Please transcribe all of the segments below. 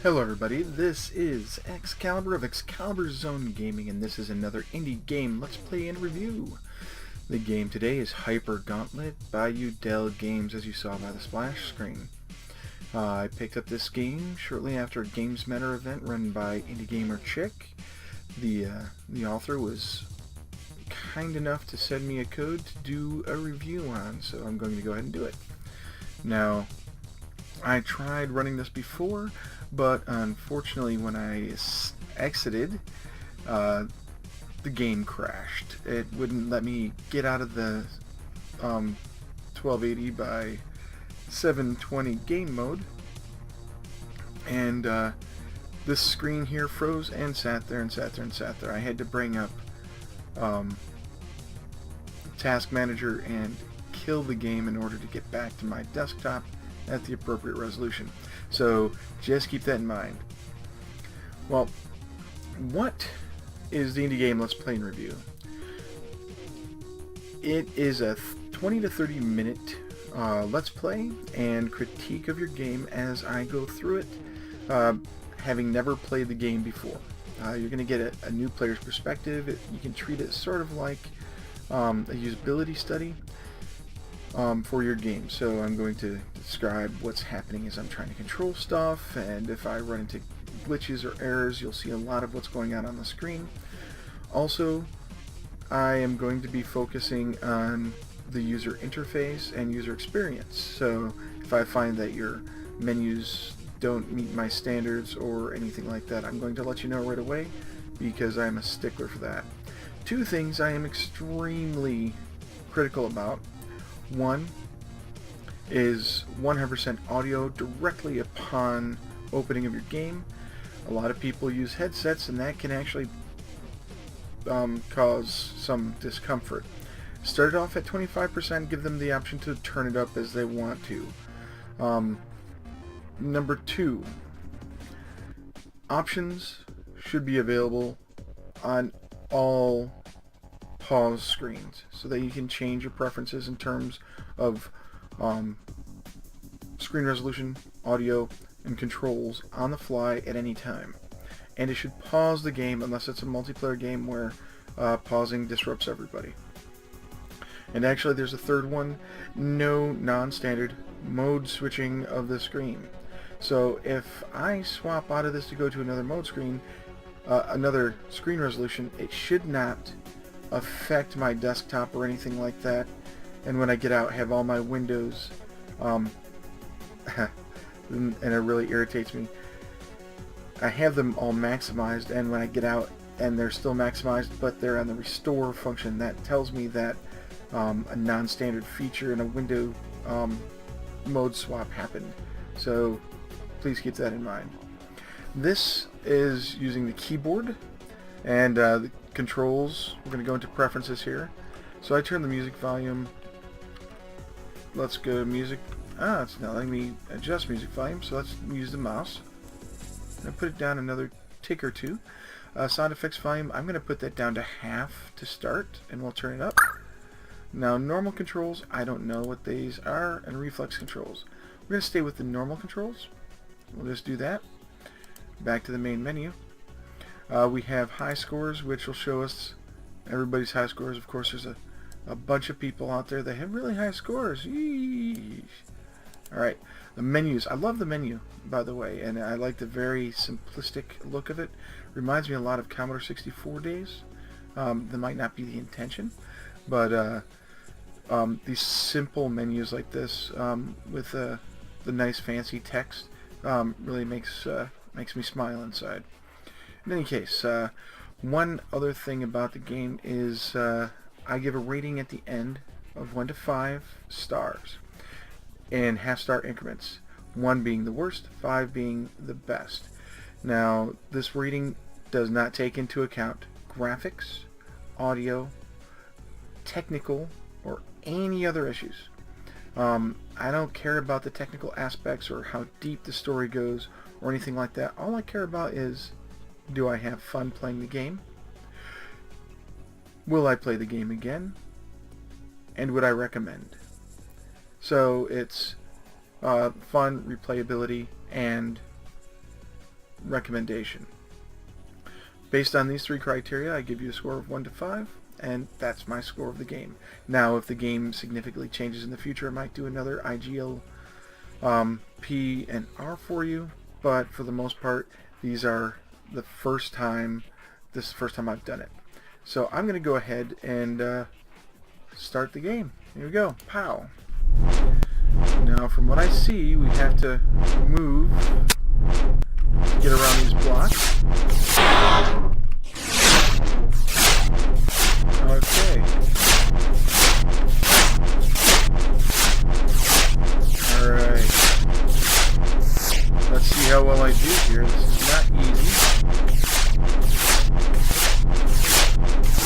Hello everybody, this is Excalibur of Excalibur Zone Gaming, and this is another indie game Let's Play and Review. The game today is Hyper Gauntlet by Dell Games, as you saw by the splash screen. I picked up this game shortly after a Games Matter event run by Indie Gamer Chick. The author was kind enough to send me a code to do a review on, so I'm going to go ahead and do it. Now, I tried running this before, but unfortunately when I exited, the game crashed. It wouldn't let me get out of the 1280 by 720 game mode, and this screen here froze and sat there and sat there and sat there. I had to bring up Task Manager and kill the game in order to get back to my desktop at the appropriate resolution. So just keep that in mind. Well, what is the indie game Let's Play and Review? It is a 20 to 30 minute Let's Play and critique of your game as I go through it, having never played the game before. You're going to get a new player's perspective. You can treat it sort of like a usability study for your game. So I'm going to describe what's happening as I'm trying to control stuff, and if I run into glitches or errors, you'll see a lot of what's going on the screen. Also, I am going to be focusing on the user interface and user experience. So if I find that your menus don't meet my standards or anything like that, I'm going to let you know right away, because I'm a stickler for that. Two things I am extremely critical about. One is 100% audio directly upon opening of your game. A lot of people use headsets, and that can actually cause some discomfort. Start it off at 25%, give them the option to turn it up as they want to. Number two, options should be available on all pause screens so that you can change your preferences in terms of screen resolution, audio, and controls on the fly at any time. And it should pause the game unless it's a multiplayer game where pausing disrupts everybody. And actually there's a third one: no non-standard mode switching of the screen. So if I swap out of this to go to another mode screen, another screen resolution, it should not affect my desktop or anything like that. And when I get out, have all my windows and it really irritates me. I have them all maximized, and when I get out and they're still maximized but they're on the restore function, that tells me that a non-standard feature in a window mode swap happened. So please keep that in mind. This is using the keyboard and the controls. We're going to go into preferences here. So I turn the music volume. Let's go to music. It's not letting me adjust music volume, so let's use the mouse. I'm going to put it down another tick or two. Sound effects volume, I'm going to put that down to half to start, and we'll turn it up. Now, normal controls, I don't know what these are, and reflex controls. We're going to stay with the normal controls. We'll just do that. Back to the main menu. We have high scores, which will show us everybody's high scores. Of course, there's a bunch of people out there that have really high scores. Yeesh. Alright, the menus. I love the menu, by the way, and I like the very simplistic look of it. Reminds me a lot of Commodore 64 days. That might not be the intention, but these simple menus like this with the nice fancy text really makes me smile inside. In any case, one other thing about the game is I give a rating at the end of 1 to 5 stars in half-star increments, 1 being the worst, 5 being the best. Now, this rating does not take into account graphics, audio, technical, or any other issues. I don't care about the technical aspects or how deep the story goes or anything like that. All I care about is, do I have fun playing the game? Will I play the game again? And would I recommend? So it's fun, replayability, and recommendation. Based on these 3 criteria, I give you a score of 1 to 5, and that's my score of the game. Now, if the game significantly changes in the future, I might do another IGL P and R for you, but for the most part, these are the first time, this is the first time I've done it. So I'm going to go ahead and start the game. Here we go. Pow. Now, from what I see, we have to move to get around these blocks. Okay. Alright. Let's see how well I do here. This is not easy.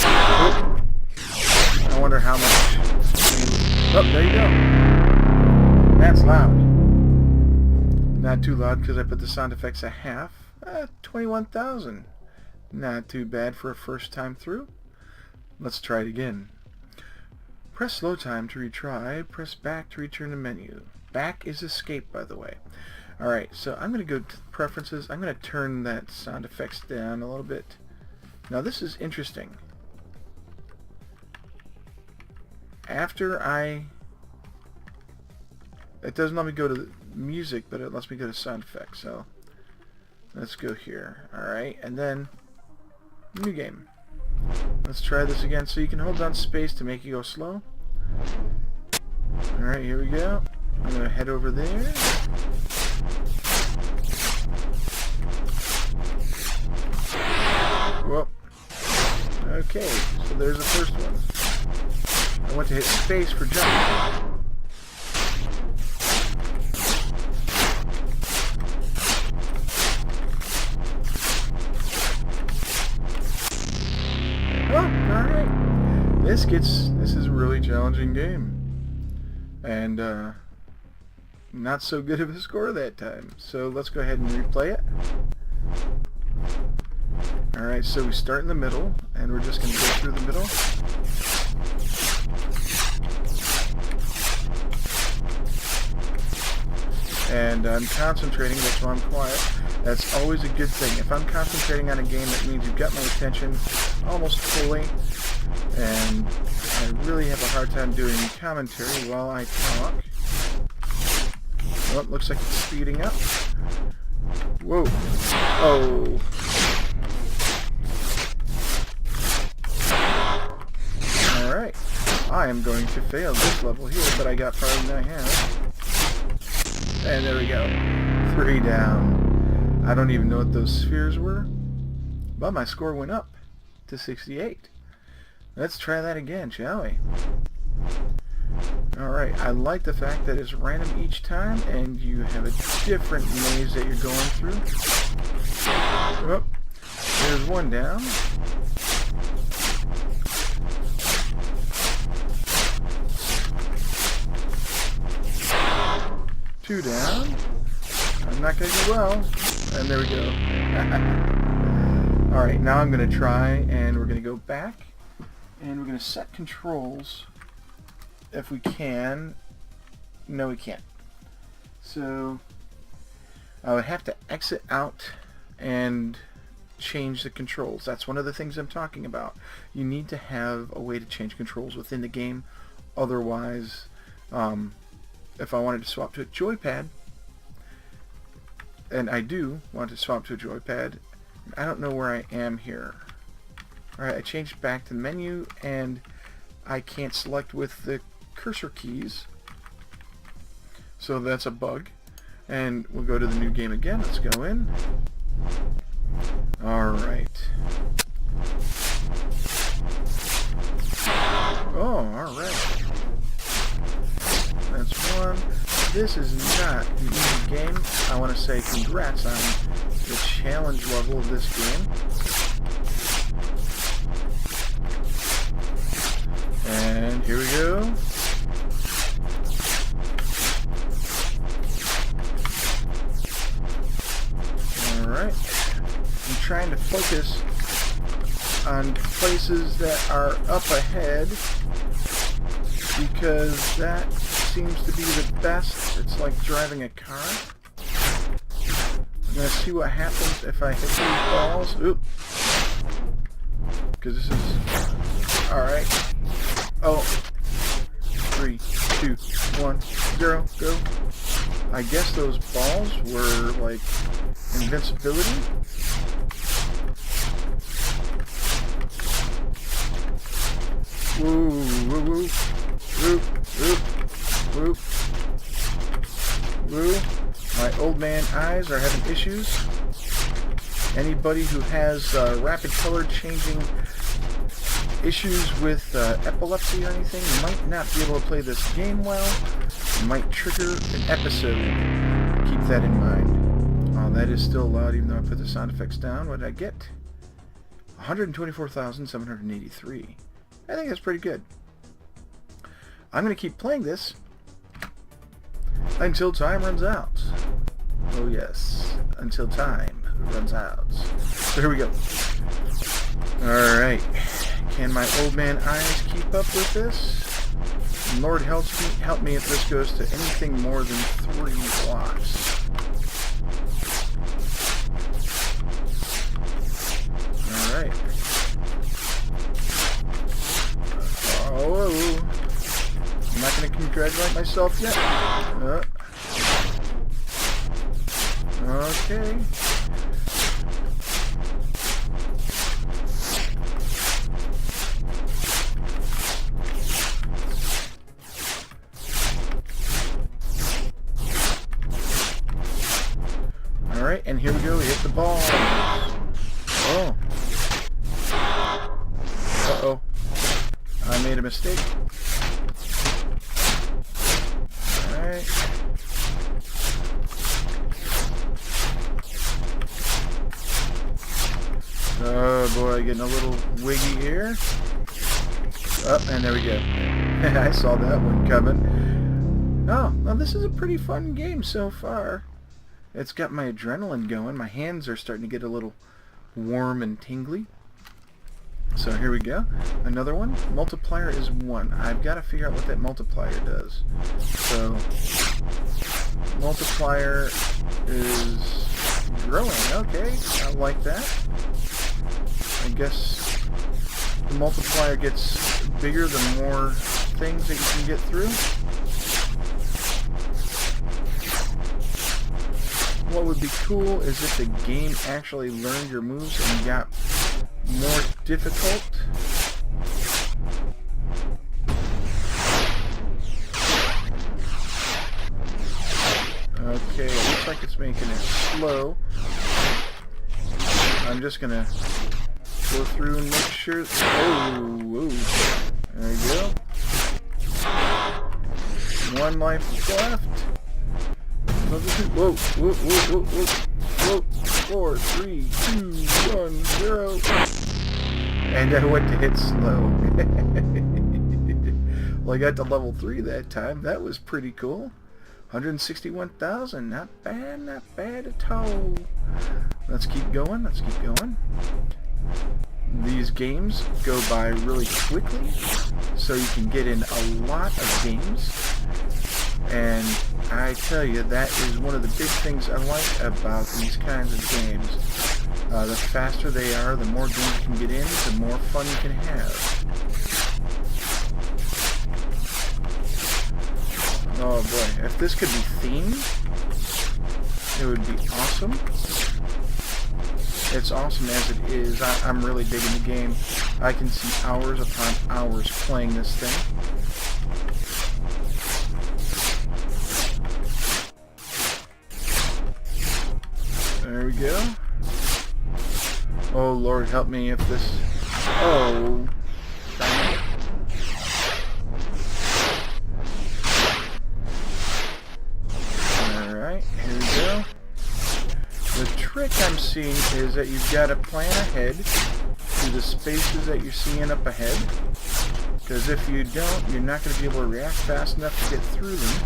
Oh. I wonder how much. Oh, there you go. That's loud. Not too loud because I put the sound effects at half. 21,000. Not too bad for a first time through. Let's try it again. Press slow time to retry. Press back to return to menu. Back is escape, by the way. Alright, so I'm going to go to preferences. I'm going to turn that sound effects down a little bit. Now this is interesting. After it doesn't let me go to the music, but it lets me go to sound effects. So let's go here. Alright, and then new game. Let's try this again. So you can hold down space to make it go slow. Alright, here we go. I'm going to head over there. Whoop. Okay, so there's the first one. I want to hit space for jump. Alright. This is a really challenging game. And not so good of a score that time. So let's go ahead and replay it. Alright, so we start in the middle, and we're just going to go through the middle. And I'm concentrating, that's why I'm quiet. That's always a good thing. If I'm concentrating on a game, that means you've got my attention almost fully. And I really have a hard time doing commentary while I talk. Oh, looks like it's speeding up. Whoa. Oh. Alright. I am going to fail this level here, but I got farther than I have. And there we go. 3 down. I don't even know what those spheres were, but my score went up to 68. Let's try that again, shall we? Alright, I like the fact that it's random each time, and you have a different maze that you're going through. Oh, there's one down. Two down. I'm not going to do well. And there we go. Alright, now I'm going to try, and we're going to go back, and we're going to set controls if we can. No, we can't. So I would have to exit out and change the controls. That's one of the things I'm talking about. You need to have a way to change controls within the game. Otherwise, if I wanted to swap to a joypad, and I do want to swap to a joypad, I don't know where I am here. Alright, I changed back to the menu, and I can't select with the cursor keys, so that's a bug. And we'll go to the new game again. Let's go in. Alright. Oh, alright. That's one. This is not an easy game. I want to say congrats on the challenge level of this game. And here we go. Alright. I'm trying to focus on places that are up ahead, because that seems to be the best. It's like driving a car. I'm gonna see what happens if I hit these balls. Oop. Because this is... Alright. Oh. 3, 2, 1, 0, go. I guess those balls were like invincibility. Woo, woo, woo. Whoop, whoop, whoop. Woo. My old man eyes are having issues. Anybody who has rapid color changing issues with epilepsy or anything might not be able to play this game well. It might trigger an episode. Keep that in mind. Oh, that is still loud even though I put the sound effects down. What did I get? 124,783. I think that's pretty good. I'm going to keep playing this until time runs out. Oh yes, until time runs out. So here we go. Alright. Can my old man eyes keep up with this? Lord help me if this goes to anything more than 3 blocks. Alright. Oh, I'm not going to congratulate myself yet. Okay. Alright, and here we go. We hit the ball. Oh. Uh-oh. I made a mistake. Alright. Oh boy, getting a little wiggy here. Oh, and there we go. I saw that one coming. Oh, now this is a pretty fun game so far. It's got my adrenaline going. My hands are starting to get a little warm and tingly. So here we go. Another one. Multiplier is 1. I've got to figure out what that multiplier does. So, multiplier is growing. Okay, I like that. I guess the multiplier gets bigger the more things that you can get through. What would be cool is if the game actually learned your moves and got more difficult. Okay, it looks like it's making it slow. I'm just gonna go through and make sure. Oh, there we go. 1 life left. Whoa, whoa, whoa, whoa, whoa, whoa. 4, 3, 2, 1, 0. And I went to hit slow. Well, I got to level 3 that time. That was pretty cool. 161,000. Not bad at all. Let's keep going. Let's keep going. These games go by really quickly, so you can get in a lot of games. And I tell you, that is one of the big things I like about these kinds of games. The faster they are, the more games you can get in, the more fun you can have. Oh boy, if this could be themed, it would be awesome. It's awesome as it is. I'm really digging the game. I can see hours upon hours playing this thing. There we go. Oh Lord, help me if this... Oh. Alright, here we go. The trick I'm seeing is that you've got to plan ahead to the spaces that you're seeing up ahead. Because if you don't, you're not going to be able to react fast enough to get through them.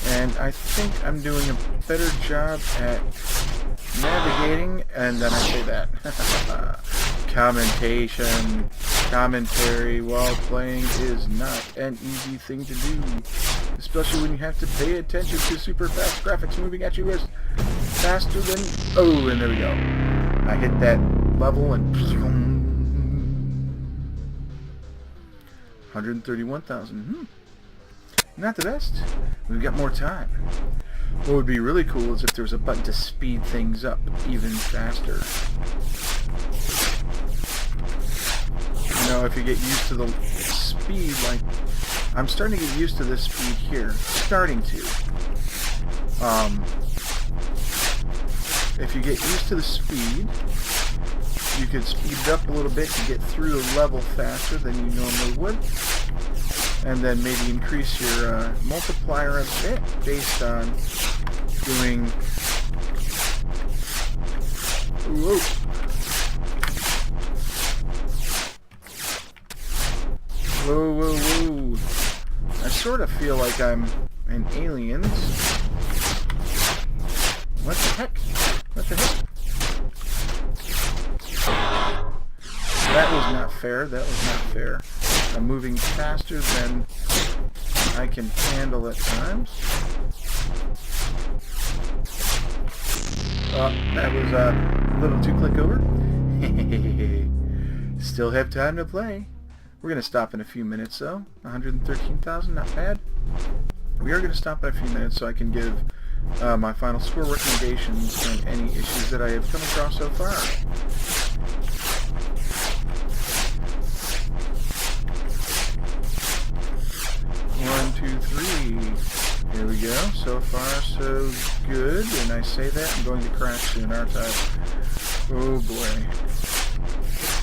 And I think I'm doing a better job at navigating, and then I say that. Commentation. Commentary while playing is not an easy thing to do, especially when you have to pay attention to super fast graphics moving at you as faster than... Oh, and there we go. I hit that level and... 131,000. Not the best. We've got more time. What would be really cool is if there was a button to speed things up even faster. You know, if you get used to the speed, like... I'm starting to get used to this speed here. Starting to. If you get used to the speed, you could speed it up a little bit to get through the level faster than you normally would. And then maybe increase your multiplier a bit based on doing... Whoa. Whoa, whoa, whoa. I sort of feel like I'm in Aliens. What the heck? What the heck? That was not fair. That was not fair. I'm moving faster than I can handle at times. Oh, that was a little too click over. Still have time to play. We're going to stop in a few minutes though. 113,000, not bad. We are going to stop in a few minutes so I can give my final score recommendations and any issues that I have come across so far. 1, 2, 3. Here we go. So far, so good. And I say that, I'm going to crash soon, aren't I? Oh boy.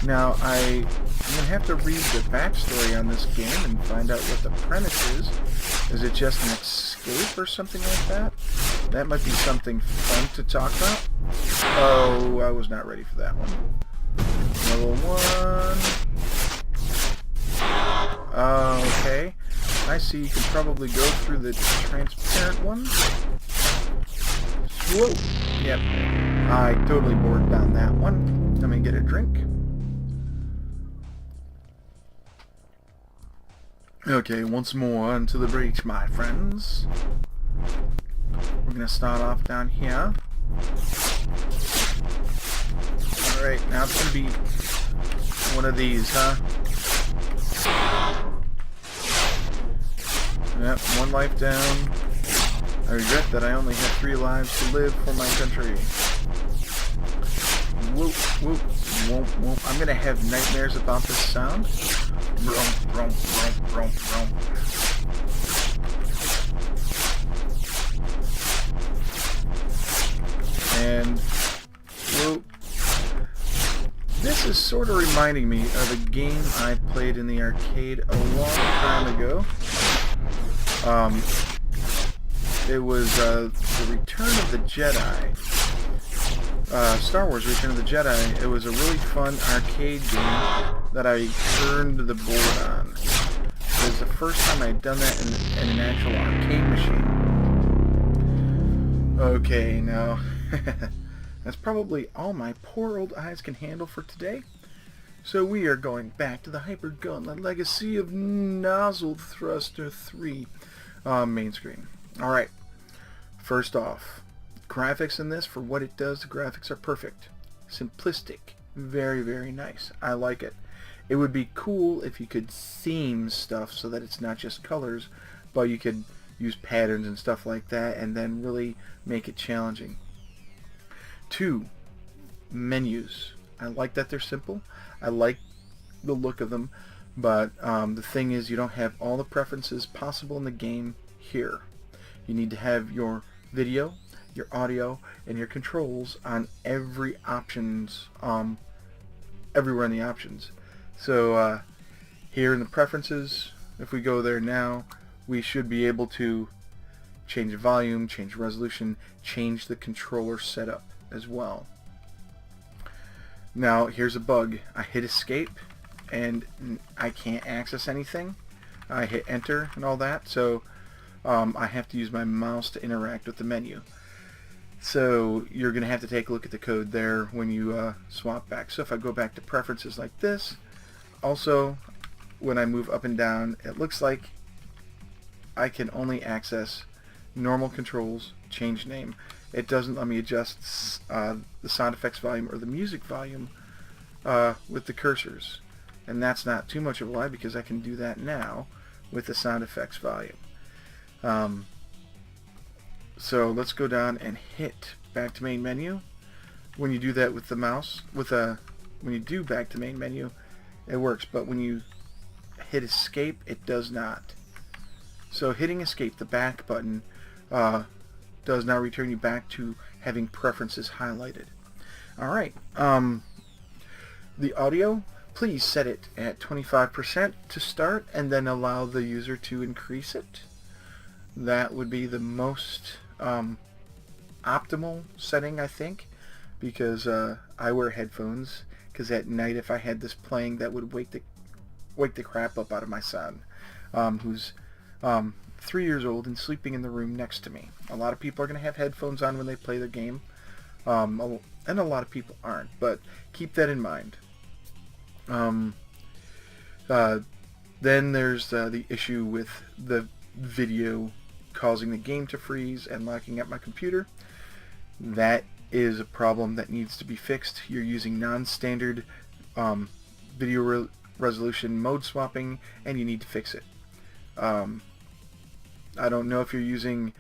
Now, I'm going to have to read the backstory on this game and find out what the premise is. Is it just an escape or something like that? That might be something fun to talk about. Oh, I was not ready for that one. Level 1. Okay. I see you can probably go through the transparent one. Whoa! Yep. I totally bored down that one. Let me get a drink. Okay, once more into the breach, my friends. We're gonna start off down here. Alright, now it's gonna be one of these, huh? Yep, 1 life down. I regret that I only have 3 lives to live for my country. Whoop, whoop, whoop, whoop. I'm gonna have nightmares about this sound. Brum, brum, brum, brum, brum. And whoop. This is sort of reminding me of a game I played in the arcade a long time ago. It was The Return of the Jedi. Star Wars Return of the Jedi. It was a really fun arcade game that I turned the board on. It was the first time I had done that in an actual arcade machine. Okay, now that's probably all my poor old eyes can handle for today. So we are going back to the Hyper Gauntlet Legacy of Nozzle Thruster 3 main screen. Alright, first off, graphics in this, for what it does, the graphics are perfect. Simplistic. Very, very nice. I like it. It would be cool if you could theme stuff so that it's not just colors, but you could use patterns and stuff like that and then really make it challenging. 2, menus. I like that they're simple. I like the look of them, but the thing is you don't have all the preferences possible in the game here. You need to have your video, your audio, and your controls on every options, everywhere in the options. So here in the preferences, if we go there now, we should be able to change the volume, change the resolution, change the controller setup as well. Now here's a bug. I hit escape and I can't access anything. I hit enter and all that, so I have to use my mouse to interact with the menu. So you're going to have to take a look at the code there when you swap back. So if I go back to preferences like this, Also, when I move up and down, it looks like I can only access normal controls, change name. It doesn't let me adjust the sound effects volume or the music volume with the cursors. And that's not too much of a lie, because I can do that now with the sound effects volume. So let's go down and hit back to main menu. When you do that with the mouse, when you do back to main menu, it works, but when you hit escape, it does not. So hitting escape, the back button, does now return you back to having preferences highlighted. Alright, the audio, please set it at 25% to start, and then allow the user to increase it. That would be the most optimal setting, I think, because I wear headphones, because at night if I had this playing, that would wake the crap up out of my son, who's 3 years old and sleeping in the room next to me. A lot of people are going to have headphones on when they play the game, and a lot of people aren't, but keep that in mind. Then there's the issue with the video causing the game to freeze and locking up my computer. That is a problem that needs to be fixed. You're using non-standard video resolution mode swapping, and you need to fix it. I don't know if you're using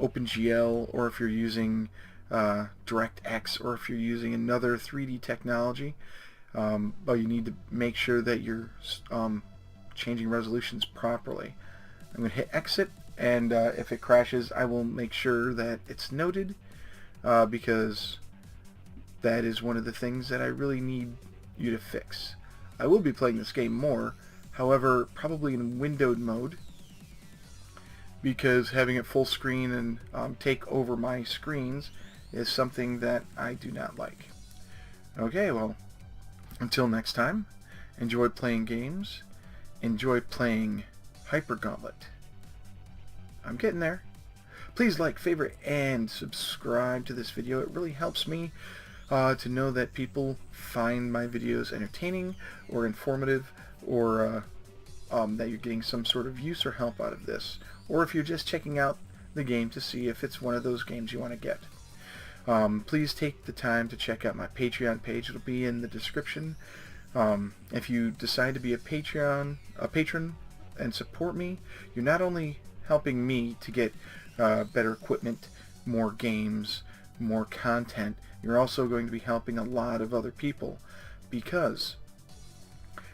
OpenGL, or if you're using DirectX, or if you're using another 3D technology, but you need to make sure that you're changing resolutions properly. I'm going to hit exit, and if it crashes, I will make sure that it's noted, because that is one of the things that I really need you to fix. I will be playing this game more, however, probably in windowed mode, because having it full screen and take over my screens is something that I do not like. Okay, well, until next time, enjoy playing games, enjoy playing Hyper Gauntlet. I'm getting there. Please like, favorite, and subscribe to this video. It really helps me to know that people find my videos entertaining or informative, or that you're getting some sort of use or help out of this, or if you're just checking out the game to see if it's one of those games you want to get. Please take the time to check out my Patreon page. It'll be in the description. If you decide to be a patron and support me, you're not only helping me to get better equipment, more games, more content, you're also going to be helping a lot of other people, because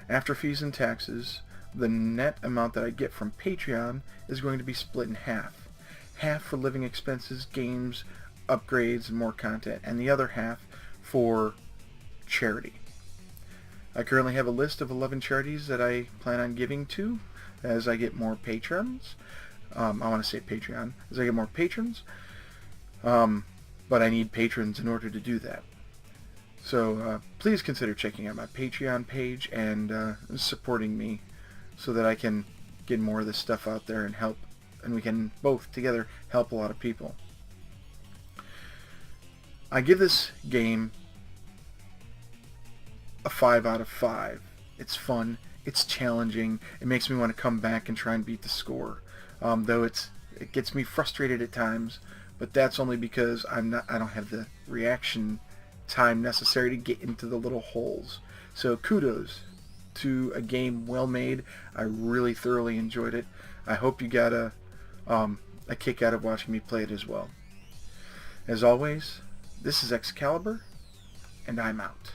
after fees and taxes, the net amount that I get from Patreon is going to be split in half. Half for living expenses, games, upgrades, and more content, and the other half for charity. I currently have a list of 11 charities that I plan on giving to as I get more patrons. I want to say Patreon, as I get more patrons, but I need patrons in order to do that. So please consider checking out my Patreon page and supporting me, so that I can get more of this stuff out there and help, and we can both together help a lot of people. I give this game a 5 out of 5. It's fun, it's challenging, it makes me want to come back and try and beat the score. Though it gets me frustrated at times, but that's only because I don't have the reaction time necessary to get into the little holes. So kudos to a game well made. I really thoroughly enjoyed it. I hope you got a kick out of watching me play it as well. As always, this is Excalibur, and I'm out.